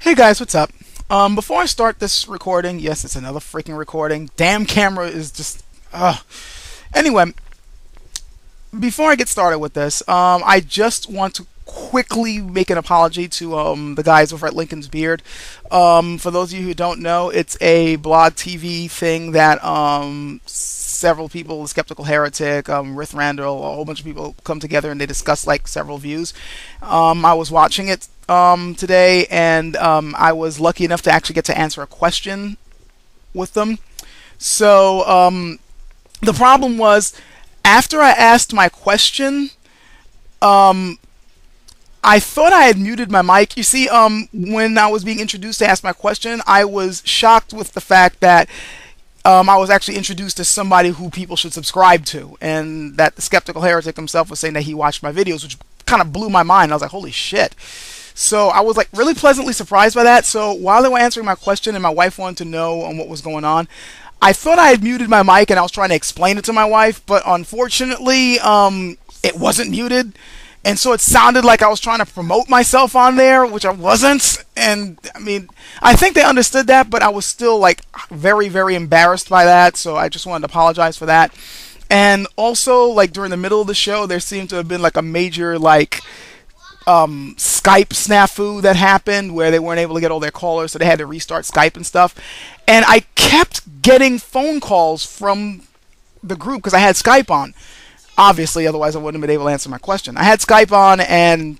Hey guys, what's up? Before I start this recording, yes, it's another freaking recording. Damn camera is just, Anyway, before I get started with this, I just want to quickly make an apology to the guys over at Lincoln's Beard. For those of you who don't know, it's a blog TV thing that several people, Skeptical Heretic, Rith Randall, a whole bunch of people come together and they discuss like several views. I was watching it today, and I was lucky enough to actually get to answer a question with them. So the problem was, after I asked my question, I thought I had muted my mic. You see, when I was being introduced to ask my question, I was shocked with the fact that I was actually introduced to somebody who people should subscribe to, and that the Skeptical Heretic himself was saying that he watched my videos, which kind of blew my mind. I was like, holy shit. So I was like really pleasantly surprised by that. So while they were answering my question and my wife wanted to know what was going on, I thought I had muted my mic and I was trying to explain it to my wife, but unfortunately it wasn't muted. And so it sounded like I was trying to promote myself on there, which I wasn't. And I mean, I think they understood that, but I was still like very, very embarrassed by that. So I just wanted to apologize for that. And also, like during the middle of the show, there seemed to have been like a major like Skype snafu that happened where they weren't able to get all their callers, so they had to restart Skype and stuff. And I kept getting phone calls from the group because I had Skype on. Obviously, otherwise I wouldn't have been able to answer my question. I had Skype on and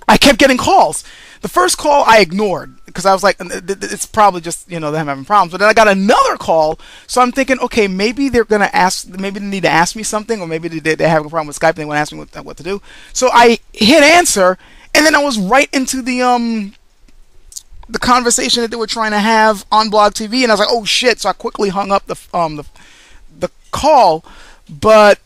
I kept getting calls. The first call I ignored because I was like, it's probably just, them having problems. But then I got another call, so I'm thinking, okay, maybe they're going to ask, maybe they need to ask me something, or maybe they're having a problem with Skype and they want to ask me what to do. So I hit answer, and then I was right into the conversation that they were trying to have on Blog TV, and I was like, oh shit, so I quickly hung up the call, but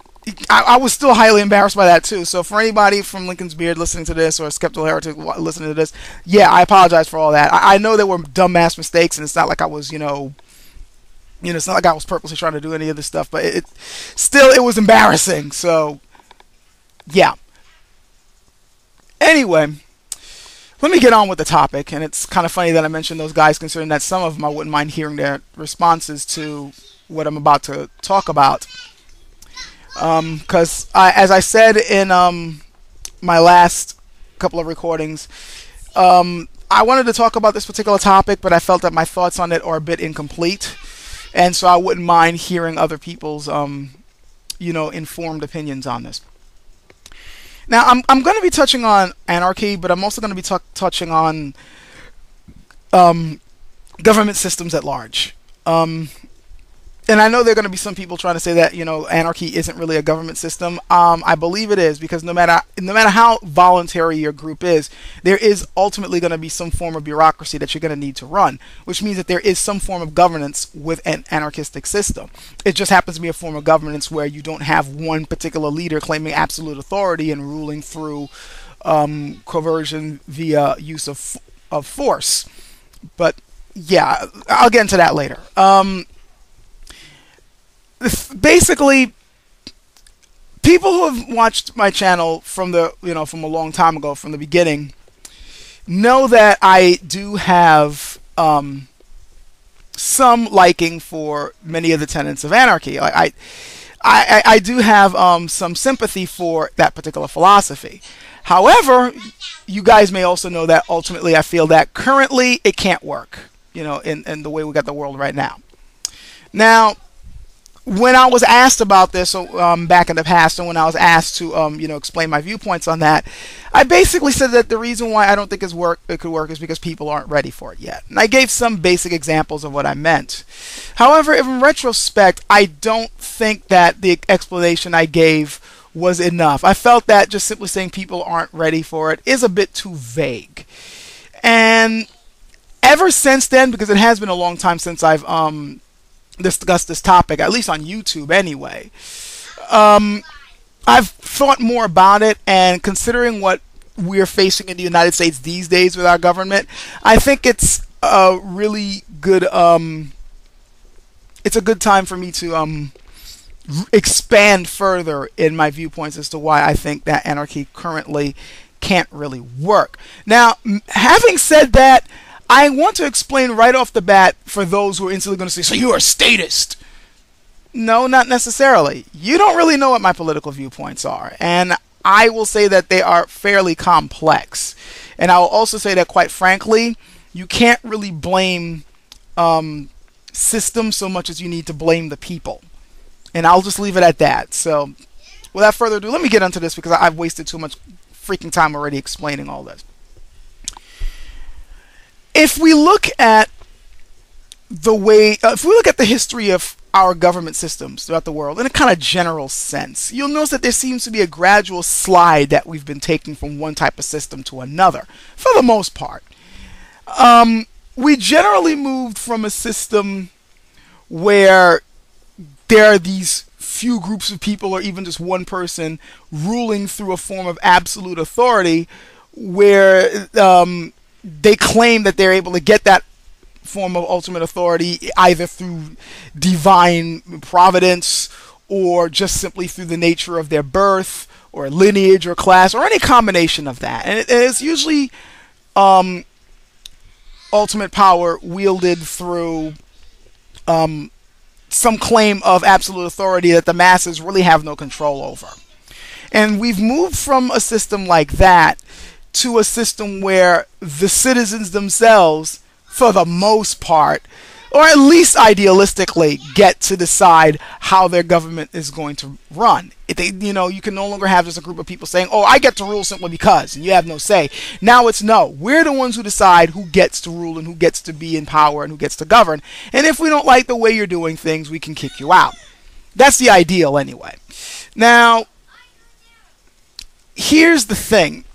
I was still highly embarrassed by that too. So for anybody from Lincoln's Beard listening to this, or Skeptical Heretic listening to this, yeah, I apologize for all that. I know there were dumbass mistakes, and it's not like I was, it's not like I was purposely trying to do any of this stuff, but it was embarrassing. So yeah. Anyway, let me get on with the topic, and it's kind of funny that I mentioned those guys, considering that some of them I wouldn't mind hearing their responses to what I'm about to talk about. Because as I said in my last couple of recordings, I wanted to talk about this particular topic, but I felt that my thoughts on it are a bit incomplete, and so I wouldn't mind hearing other people's, informed opinions on this. Now, I'm going to be touching on anarchy, but I'm also going to be touching on government systems at large. And I know there are going to be some people trying to say that, anarchy isn't really a government system. I believe it is, because no matter how voluntary your group is, there is ultimately going to be some form of bureaucracy that you're going to need to run, which means that there is some form of governance with an anarchistic system. It just happens to be a form of governance where you don't have one particular leader claiming absolute authority and ruling through coercion via use of force. But yeah, I'll get into that later. Basically, people who have watched my channel from from a long time ago, from the beginning, know that I do have some liking for many of the tenets of anarchy. I do have some sympathy for that particular philosophy. However, you guys may also know that ultimately I feel that currently it can't work, in the way we got the world right now. Now, when I was asked about this back in the past, and when I was asked to explain my viewpoints on that, I basically said that the reason why I don't think it could work is because people aren't ready for it yet. And I gave some basic examples of what I meant. However, in retrospect, I don't think that the explanation I gave was enough. I felt that just simply saying people aren't ready for it is a bit too vague. And ever since then, because it has been a long time since I've discuss this topic, at least on YouTube anyway, I've thought more about it, and considering what we're facing in the United States these days with our government, I think it's a really good it's a good time for me to expand further in my viewpoints as to why I think that anarchy currently can't really work. Now, having said that, I want to explain right off the bat for those who are instantly going to say, so you're a statist. No, not necessarily. You don't really know what my political viewpoints are. And I will say that they are fairly complex. And I will also say that, quite frankly, you can't really blame systems so much as you need to blame the people. And I'll just leave it at that. So, without further ado, let me get into this because I've wasted too much freaking time already explaining all this. If we look at the history of our government systems throughout the world in a kind of general sense, you'll notice that there seems to be a gradual slide that we've been taking from one type of system to another, for the most part. We generally moved from a system where there are these few groups of people or even just one person ruling through a form of absolute authority where they claim that they're able to get that form of ultimate authority either through divine providence or just simply through the nature of their birth or lineage or class or any combination of that. And it's usually ultimate power wielded through some claim of absolute authority that the masses really have no control over. And we've moved from a system like that to a system where the citizens themselves, for the most part, or at least idealistically, get to decide how their government is going to run. You can no longer have just a group of people saying, oh, I get to rule simply because, and you have no say. Now it's no. We're the ones who decide who gets to rule and who gets to be in power and who gets to govern. And if we don't like the way you're doing things, we can kick you out. That's the ideal anyway. Now, here's the thing.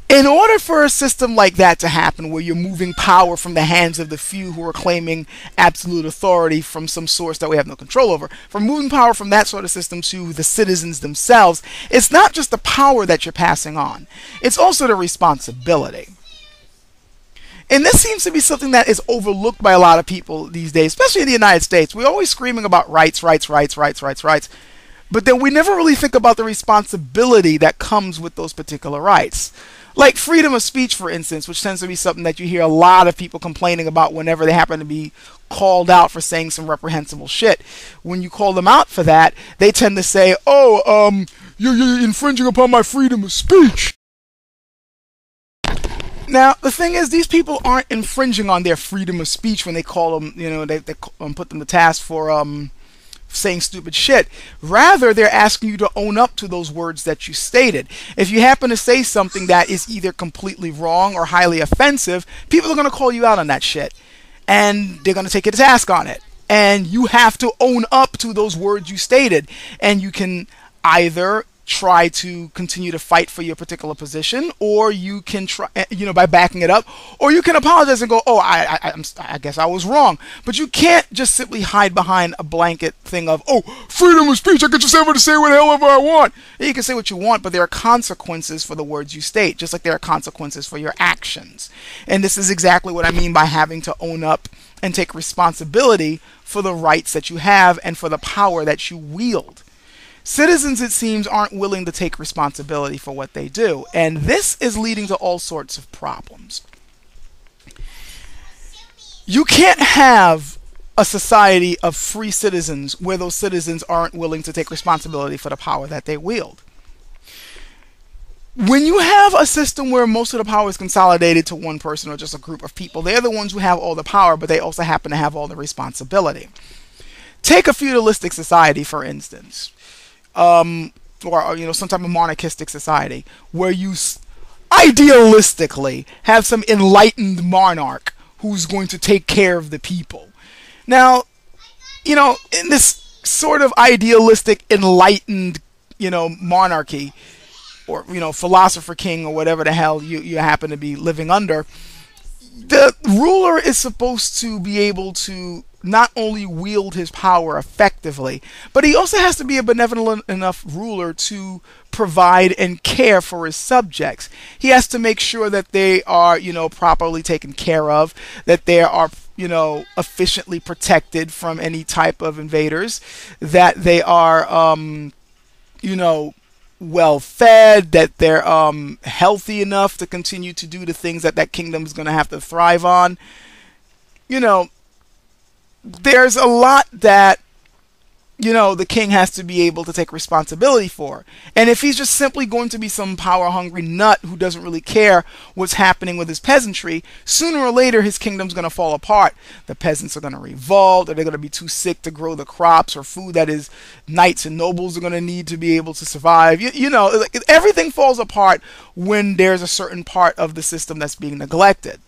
In order for a system like that to happen, where you're moving power from the hands of the few who are claiming absolute authority from some source that we have no control over, from moving power from that sort of system to the citizens themselves, it's not just the power that you're passing on, it's also the responsibility. And this seems to be something that is overlooked by a lot of people these days, especially in the United States. We're always screaming about rights, rights, rights, rights, rights, rights. But then we never really think about the responsibility that comes with those particular rights. Like freedom of speech, for instance, which tends to be something that you hear a lot of people complaining about whenever they happen to be called out for saying some reprehensible shit. When you call them out for that, they tend to say, oh, you're infringing upon my freedom of speech. Now, the thing is, these people aren't infringing on their freedom of speech when they call them, they put them to task for saying stupid shit. Rather, they're asking you to own up to those words that you stated. If you happen to say something that is either completely wrong or highly offensive, people are going to call you out on that shit. And they're going to take you to task on it. And you have to own up to those words you stated. And you can either try to continue to fight for your particular position, or you can try, by backing it up, or you can apologize and go, oh, I guess I was wrong. But you can't just simply hide behind a blanket thing of, oh, freedom of speech, I can just ever say whatever I want. You can say what you want, but there are consequences for the words you state, just like there are consequences for your actions. And this is exactly what I mean by having to own up and take responsibility for the rights that you have and for the power that you wield. Citizens, it seems, aren't willing to take responsibility for what they do, and this is leading to all sorts of problems. You can't have a society of free citizens where those citizens aren't willing to take responsibility for the power that they wield. When you have a system where most of the power is consolidated to one person or just a group of people, they're the ones who have all the power, but they also happen to have all the responsibility. Take a feudalistic society, for instance. Or some type of monarchistic society where you idealistically have some enlightened monarch who's going to take care of the people. Now, in this sort of idealistic enlightened, monarchy, or philosopher king, or whatever the hell you happen to be living under, the ruler is supposed to be able to not only wield his power effectively, but he also has to be a benevolent enough ruler to provide and care for his subjects. He has to make sure that they are, properly taken care of, that they are, efficiently protected from any type of invaders, that they are, well fed, that they're healthy enough to continue to do the things that that kingdom is going to have to thrive on. You know, there's a lot that, you know, the king has to be able to take responsibility for. And if he's just simply going to be some power-hungry nut who doesn't really care what's happening with his peasantry, sooner or later his kingdom's going to fall apart. The peasants are going to revolt, or they're going to be too sick to grow the crops or food that his knights and nobles are going to need to be able to survive. You know, like, everything falls apart when there's a certain part of the system that's being neglected.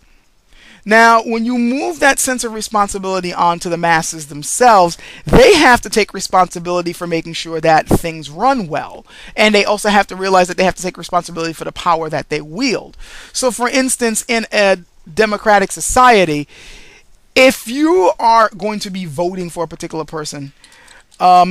Now, when you move that sense of responsibility onto the masses themselves, they have to take responsibility for making sure that things run well. And they also have to realize that they have to take responsibility for the power that they wield. So, for instance, in a democratic society, if you are going to be voting for a particular person,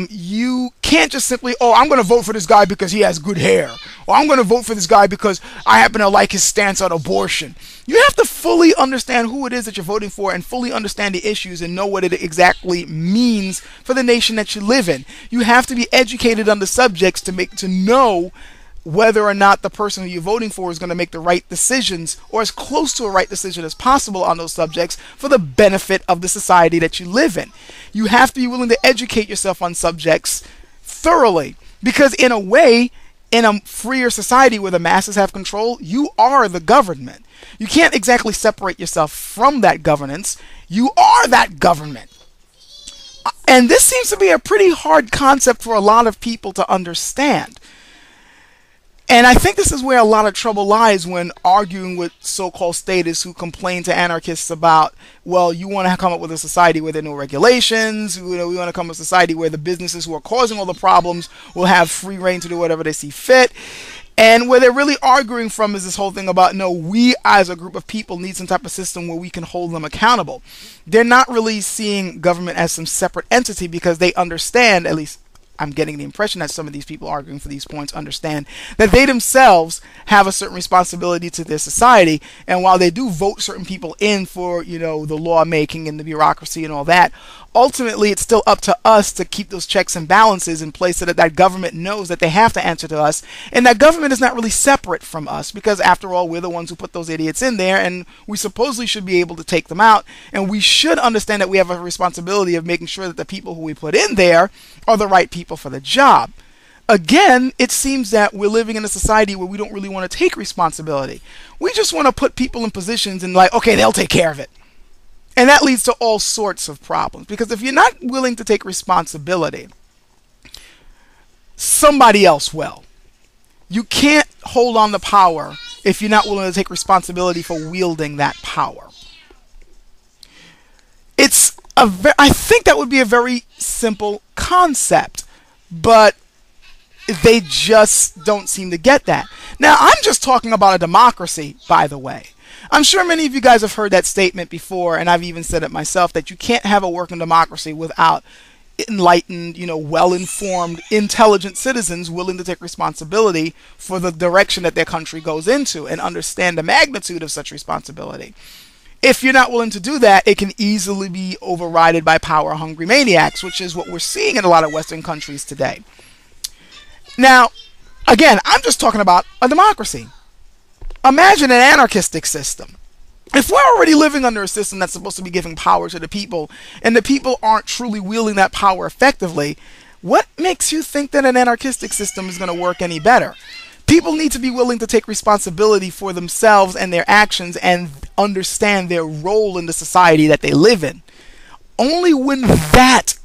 you can't just simply, oh, I'm going to vote for this guy because he has good hair, or I'm going to vote for this guy because I happen to like his stance on abortion. You have to fully understand who it is that you're voting for and fully understand the issues and know what it exactly means for the nation that you live in. You have to be educated on the subjects to know whether or not the person who you're voting for is going to make the right decisions, or as close to a right decision as possible on those subjects for the benefit of the society that you live in. You have to be willing to educate yourself on subjects thoroughly, because in a way, in a freer society where the masses have control, you are the government. You can't exactly separate yourself from that governance. You are that government. And this seems to be a pretty hard concept for a lot of people to understand. And I think this is where a lot of trouble lies when arguing with so-called statists who complain to anarchists about, well, you want to come up with a society where there are no regulations, we want to come up with a society where the businesses who are causing all the problems will have free reign to do whatever they see fit. And where they're really arguing from is this whole thing about, no, we as a group of people need some type of system where we can hold them accountable. They're not really seeing government as some separate entity, because they understand, at least I'm getting the impression that some of these people arguing for these points understand that they themselves have a certain responsibility to their society. And while they do vote certain people in for, you know, the lawmaking and the bureaucracy and all that, ultimately it's still up to us to keep those checks and balances in place so that that government knows that they have to answer to us, and that government is not really separate from us, because after all, we're the ones who put those idiots in there, and we supposedly should be able to take them out. And we should understand that we have a responsibility of making sure that the people who we put in there are the right people for the job. Again, it seems that we're living in a society where we don't really want to take responsibility. We just want to put people in positions and like, okay, they'll take care of it. And that leads to all sorts of problems, because if you're not willing to take responsibility, somebody else will. You can't hold on to power if you're not willing to take responsibility for wielding that power. I think that would be a very simple concept, but they just don't seem to get that. Now, I'm just talking about a democracy, by the way. I'm sure many of you guys have heard that statement before, and I've even said it myself, that you can't have a working democracy without enlightened, well-informed, intelligent citizens willing to take responsibility for the direction that their country goes into and understand the magnitude of such responsibility. If you're not willing to do that, it can easily be overridden by power-hungry maniacs, which is what we're seeing in a lot of Western countries today. Now, again, I'm just talking about a democracy. Imagine an anarchistic system. If we're already living under a system that's supposed to be giving power to the people, and the people aren't truly wielding that power effectively, what makes you think that an anarchistic system is going to work any better? People need to be willing to take responsibility for themselves and their actions and understand their role in the society that they live in. Only when that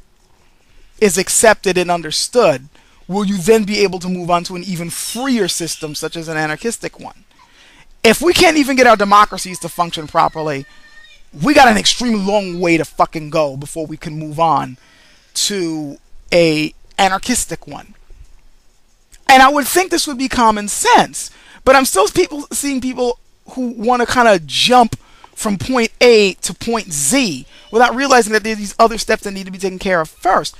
is accepted and understood will you then be able to move on to an even freer system, such as an anarchistic one. If we can't even get our democracies to function properly, we got an extremely long way to fucking go before we can move on to a anarchistic one. And I would think this would be common sense, but I'm still seeing people who want to kind of jump from point A to point Z without realizing that there's these other steps that need to be taken care of first.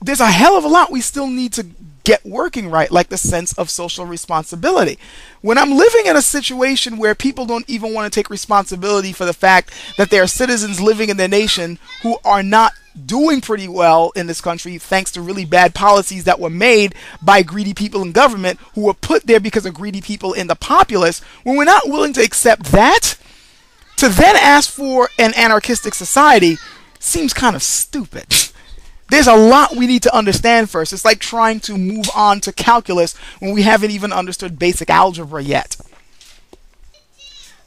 There's a hell of a lot we still need to get working right, like the sense of social responsibility. When I'm living in a situation where people don't even want to take responsibility for the fact that there are citizens living in their nation who are not doing pretty well in this country thanks to really bad policies that were made by greedy people in government who were put there because of greedy people in the populace, when we're not willing to accept that, to then ask for an anarchistic society seems kind of stupid. There's a lot we need to understand first. It's like trying to move on to calculus when we haven't even understood basic algebra yet.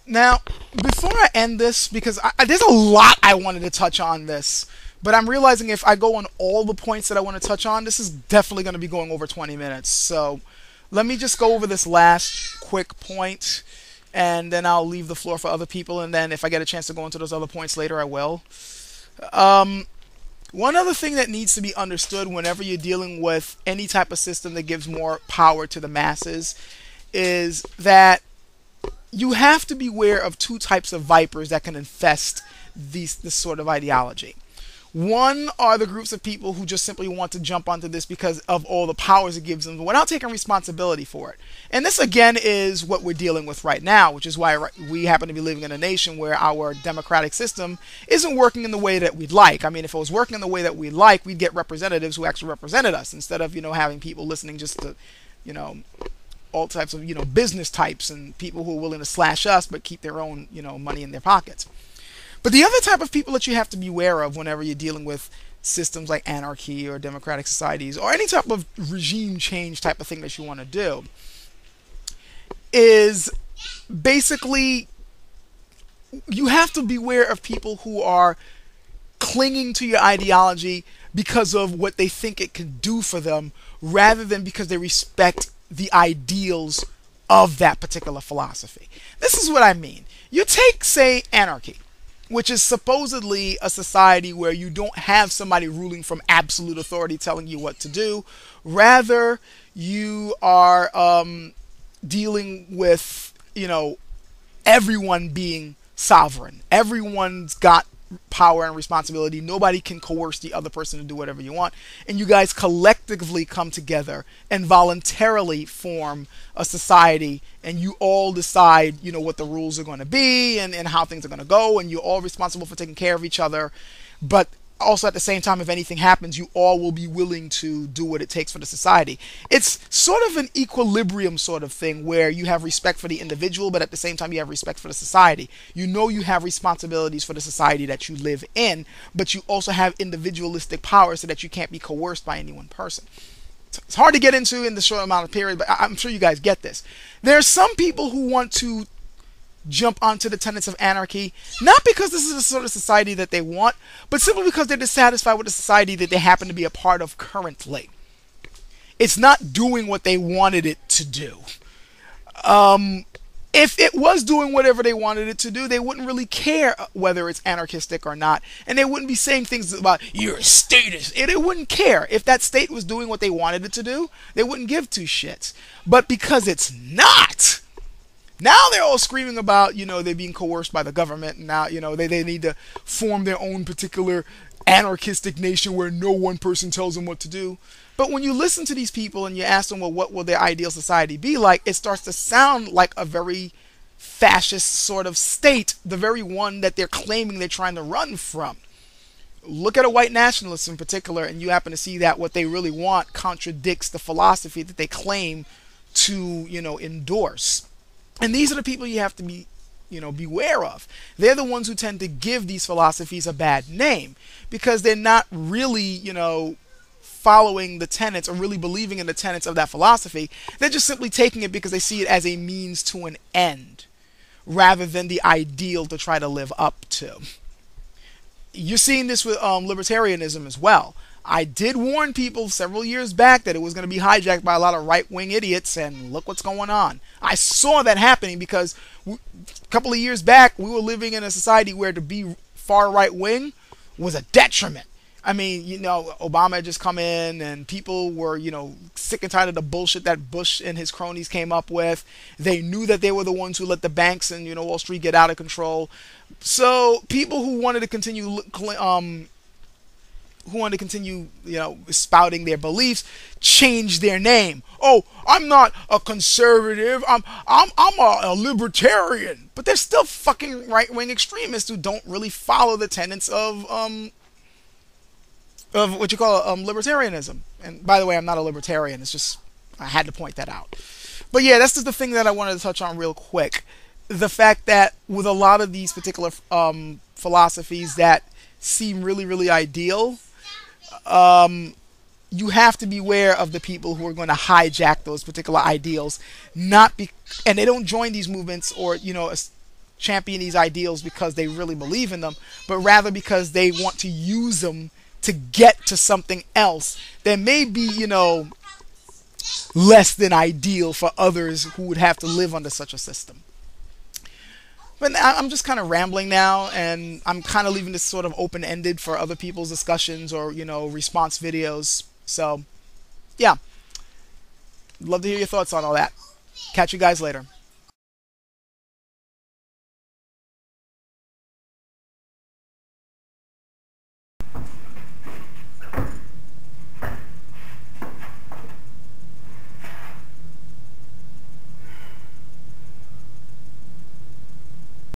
Now, before I end this, because there's a lot I wanted to touch on this, but I'm realizing if I go on all the points that I want to touch on, this is definitely going to be going over 20 minutes. So let me just go over this last quick point, and then I'll leave the floor for other people, and then if I get a chance to go into those other points later, I will. One other thing that needs to be understood whenever you're dealing with any type of system that gives more power to the masses is that you have to be aware of two types of vipers that can infest this sort of ideology. One are the groups of people who just simply want to jump onto this because of all the powers it gives them without taking responsibility for it. And this again is what we're dealing with right now, which is why we happen to be living in a nation where our democratic system isn't working in the way that we'd like. I mean, if it was working in the way that we'd like, we'd get representatives who actually represented us instead of, having people listening just to, all types of, business types and people who are willing to slash us but keep their own, money in their pockets. But the other type of people that you have to be aware of whenever you're dealing with systems like anarchy or democratic societies or any type of regime change type of thing that you want to do is basically you have to beware of people who are clinging to your ideology because of what they think it can do for them rather than because they respect the ideals of that particular philosophy. This is what I mean. You take, say, anarchy, which is supposedly a society where you don't have somebody ruling from absolute authority telling you what to do. Rather, you are dealing with, everyone being sovereign. Everyone's got power and responsibility. Nobody can coerce the other person to do whatever you want. And you guys collectively come together and voluntarily form a society, and you all decide, what the rules are going to be and how things are going to go, and you're all responsible for taking care of each other. But also at the same time, if anything happens, you all will be willing to do what it takes for the society. It's sort of an equilibrium sort of thing where you have respect for the individual, but at the same time you have respect for the society. You have responsibilities for the society that you live in, but you also have individualistic power so that you can't be coerced by any one person. It's hard to get into in the short amount of period, but I'm sure you guys get this. There are some people who want to jump onto the tenets of anarchy, not because this is the sort of society that they want, but simply because they're dissatisfied with the society that they happen to be a part of currently. It's not doing what they wanted it to do. If it was doing whatever they wanted it to do, they wouldn't really care whether it's anarchistic or not, and they wouldn't be saying things about you're a statist. They wouldn't care. If that state was doing what they wanted it to do, they wouldn't give two shits. But because it's not, now they're all screaming about, they're being coerced by the government, and now, they need to form their own particular anarchistic nation where no one person tells them what to do. But when you listen to these people and you ask them, well, what will their ideal society be like, it starts to sound like a very fascist sort of state, the very one that they're claiming they're trying to run from. Look at a white nationalist in particular, and you happen to see that what they really want contradicts the philosophy that they claim to, endorse. And these are the people you have to be, beware of. They're the ones who tend to give these philosophies a bad name because they're not really, following the tenets or really believing in the tenets of that philosophy. They're just simply taking it because they see it as a means to an end rather than the ideal to try to live up to. You're seeing this with libertarianism as well. I did warn people several years back that it was going to be hijacked by a lot of right-wing idiots, and look what's going on. I saw that happening because a couple of years back, we were living in a society where to be far right-wing was a detriment. I mean, Obama had just come in and people were, sick and tired of the bullshit that Bush and his cronies came up with. They knew that they were the ones who let the banks and, Wall Street get out of control. So people who wanted to continue who want to continue, spouting their beliefs, change their name. Oh, I'm not a conservative. I'm a libertarian. But they're still fucking right wing extremists who don't really follow the tenets of what you call libertarianism. And by the way, I'm not a libertarian. It's just I had to point that out. But yeah, that's just the thing that I wanted to touch on real quick. The fact that with a lot of these particular philosophies that seem really, really ideal, you have to be aware of the people who are going to hijack those particular ideals, and they don't join these movements or champion these ideals because they really believe in them, but rather because they want to use them to get to something else that may be less than ideal for others who would have to live under such a system. But I'm just kind of rambling now, and I'm kind of leaving this sort of open-ended for other people's discussions or, response videos. So, yeah. Love to hear your thoughts on all that. Catch you guys later.